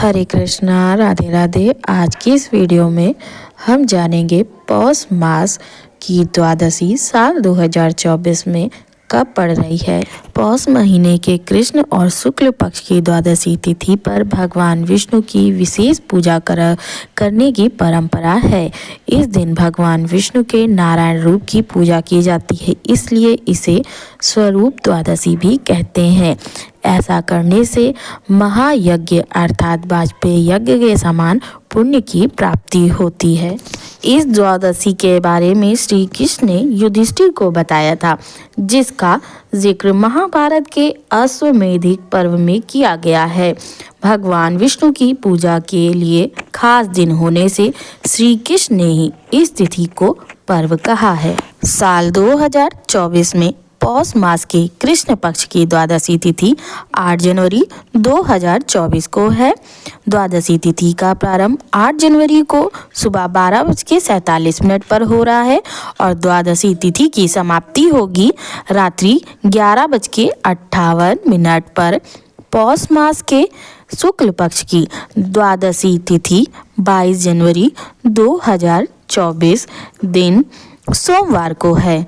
हरे कृष्णा, राधे राधे। आज की इस वीडियो में हम जानेंगे पौष मास की द्वादशी साल 2024 में कब पड़ रही है। पौष महीने के कृष्ण और शुक्ल पक्ष की द्वादशी तिथि पर भगवान विष्णु की विशेष पूजा करने की परंपरा है। इस दिन भगवान विष्णु के नारायण रूप की पूजा की जाती है, इसलिए इसे स्वरूप द्वादशी भी कहते हैं। ऐसा करने से महायज्ञ अर्थात वाजपेयी यज्ञ के समान पुण्य की प्राप्ति होती है। इस द्वादशी के बारे में श्री कृष्ण ने युधिष्ठिर को बताया था, जिसका जिक्र महाभारत के अश्वमेधिक पर्व में किया गया है। भगवान विष्णु की पूजा के लिए खास दिन होने से श्री कृष्ण ने ही इस तिथि को पर्व कहा है। साल 2024 में पौष मास के कृष्ण पक्ष की द्वादशी तिथि 8 जनवरी 2024 को है। द्वादशी तिथि का प्रारंभ 8 जनवरी को सुबह 12:47 पर हो रहा है और द्वादशी तिथि की समाप्ति होगी रात्रि 11:58 पर। पौष मास के शुक्ल पक्ष की द्वादशी तिथि 22 जनवरी 2024 दिन सोमवार को है।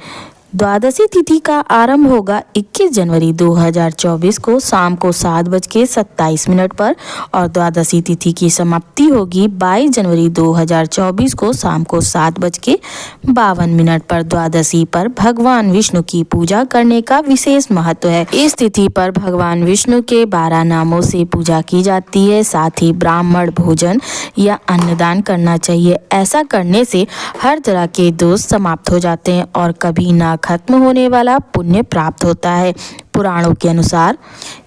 द्वादशी तिथि का आरंभ होगा 21 जनवरी 2024 को शाम को 7:27 पर और द्वादशी तिथि की समाप्ति होगी 22 जनवरी 2024 को शाम को 7:52 पर। द्वादशी पर भगवान विष्णु की पूजा करने का विशेष महत्व है। इस तिथि पर भगवान विष्णु के 12 नामों से पूजा की जाती है। साथ ही ब्राह्मण भोजन या अन्नदान करना चाहिए। ऐसा करने से हर तरह के दोष समाप्त हो जाते हैं और कभी ना खत्म होने वाला पुण्य प्राप्त होता है। पुराणों के अनुसार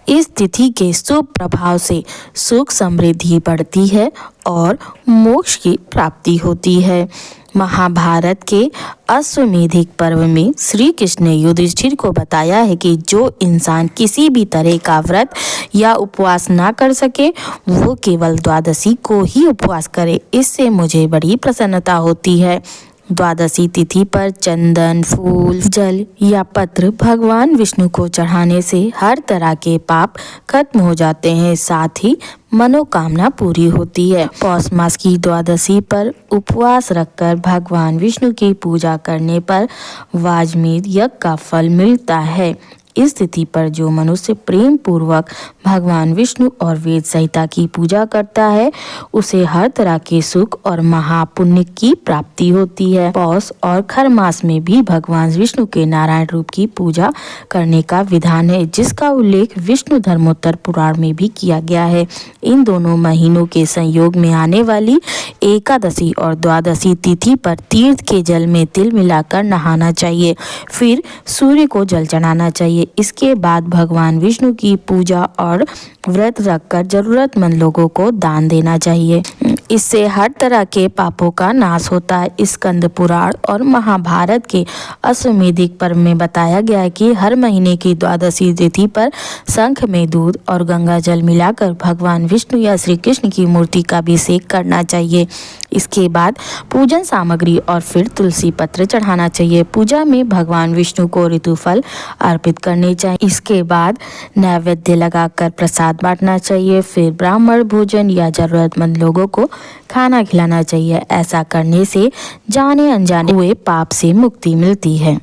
इस तिथि के शुभ प्रभाव से सुख समृद्धि बढ़ती है और मोक्ष की प्राप्ति होती है। महाभारत के अश्वमेधिक पर्व में श्री कृष्ण ने युधिष्ठिर को बताया है कि जो इंसान किसी भी तरह का व्रत या उपवास ना कर सके वो केवल द्वादशी को ही उपवास करे। इससे मुझे बड़ी प्रसन्नता होती है। द्वादशी तिथि पर चंदन, फूल, जल या पत्र भगवान विष्णु को चढ़ाने से हर तरह के पाप खत्म हो जाते हैं, साथ ही मनोकामना पूरी होती है। पौष मास की द्वादशी पर उपवास रखकर भगवान विष्णु की पूजा करने पर वाजपेयी यज्ञ का फल मिलता है। इस तिथि पर जो मनुष्य प्रेम पूर्वक भगवान विष्णु और वेद संहिता की पूजा करता है उसे हर तरह के सुख और महापुण्य की प्राप्ति होती है। पौष और खर मास में भी भगवान विष्णु के नारायण रूप की पूजा करने का विधान है, जिसका उल्लेख विष्णु धर्मोत्तर पुराण में भी किया गया है। इन दोनों महीनों के संयोग में आने वाली एकादशी और द्वादशी तिथि पर तीर्थ के जल में तिल मिलाकर नहाना चाहिए, फिर सूर्य को जल चढ़ाना चाहिए। इसके बाद भगवान विष्णु की पूजा और व्रत रखकर जरूरतमंद लोगों को दान देना चाहिए। इससे हर तरह के पापों का नाश होता है। स्कंद पुराण और महाभारत के अश्वमेधिक पर्व में बताया गया है कि हर महीने की द्वादशी तिथि पर शंख में दूध और गंगा जल मिलाकर भगवान विष्णु या श्री कृष्ण की मूर्ति का अभिषेक करना चाहिए। इसके बाद पूजन सामग्री और फिर तुलसी पत्र चढ़ाना चाहिए। पूजा में भगवान विष्णु को ऋतुफल अर्पित करने चाहिए। इसके बाद नैवेद्य लगाकर प्रसाद बांटना चाहिए, फिर ब्राह्मण भोजन या जरूरतमंद लोगों को खाना खिलाना चाहिए। ऐसा करने से जाने अनजाने हुए पाप से मुक्ति मिलती है।